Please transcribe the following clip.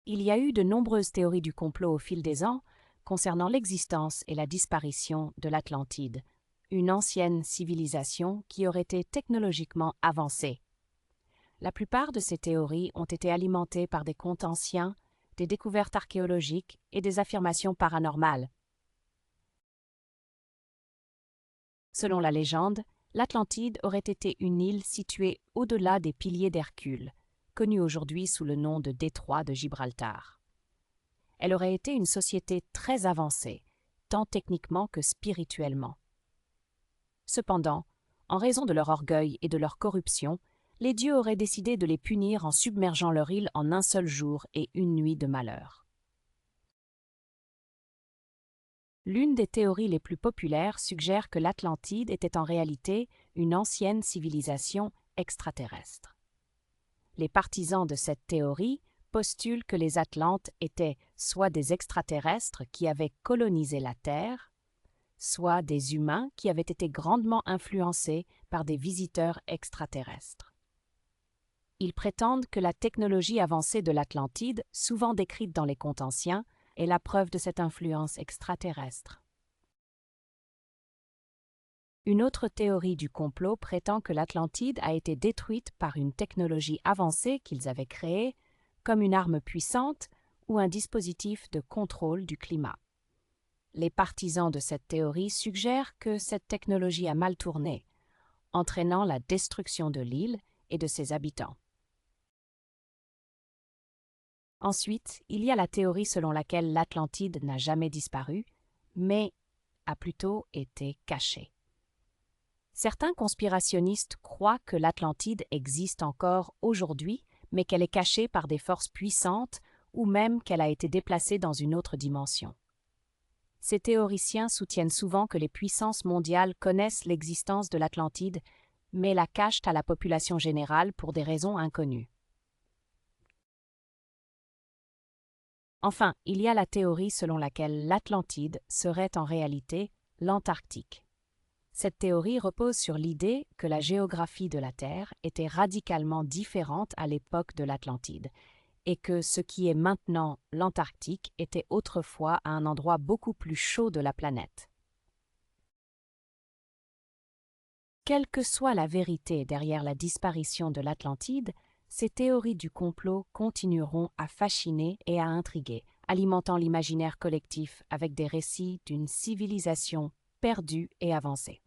Il y a eu de nombreuses théories du complot au fil des ans concernant l'existence et la disparition de l'Atlantide, une ancienne civilisation qui aurait été technologiquement avancée. La plupart de ces théories ont été alimentées par des contes anciens, des découvertes archéologiques et des affirmations paranormales. Selon la légende, l'Atlantide aurait été une île située au-delà des piliers d'Hercule, connue aujourd'hui sous le nom de détroit de Gibraltar. Elle aurait été une société très avancée, tant techniquement que spirituellement. Cependant, en raison de leur orgueil et de leur corruption, les dieux auraient décidé de les punir en submergeant leur île en un seul jour et une nuit de malheur. L'une des théories les plus populaires suggère que l'Atlantide était en réalité une ancienne civilisation extraterrestre. Les partisans de cette théorie postulent que les Atlantes étaient soit des extraterrestres qui avaient colonisé la Terre, soit des humains qui avaient été grandement influencés par des visiteurs extraterrestres. Ils prétendent que la technologie avancée de l'Atlantide, souvent décrite dans les contes anciens, est la preuve de cette influence extraterrestre. Une autre théorie du complot prétend que l'Atlantide a été détruite par une technologie avancée qu'ils avaient créée, comme une arme puissante ou un dispositif de contrôle du climat. Les partisans de cette théorie suggèrent que cette technologie a mal tourné, entraînant la destruction de l'île et de ses habitants. Ensuite, il y a la théorie selon laquelle l'Atlantide n'a jamais disparu, mais a plutôt été cachée. Certains conspirationnistes croient que l'Atlantide existe encore aujourd'hui, mais qu'elle est cachée par des forces puissantes ou même qu'elle a été déplacée dans une autre dimension. Ces théoriciens soutiennent souvent que les puissances mondiales connaissent l'existence de l'Atlantide, mais la cachent à la population générale pour des raisons inconnues. Enfin, il y a la théorie selon laquelle l'Atlantide serait en réalité l'Antarctique. Cette théorie repose sur l'idée que la géographie de la Terre était radicalement différente à l'époque de l'Atlantide et que ce qui est maintenant l'Antarctique était autrefois à un endroit beaucoup plus chaud de la planète. Quelle que soit la vérité derrière la disparition de l'Atlantide, ces théories du complot continueront à fasciner et à intriguer, alimentant l'imaginaire collectif avec des récits d'une civilisation perdue et avancée.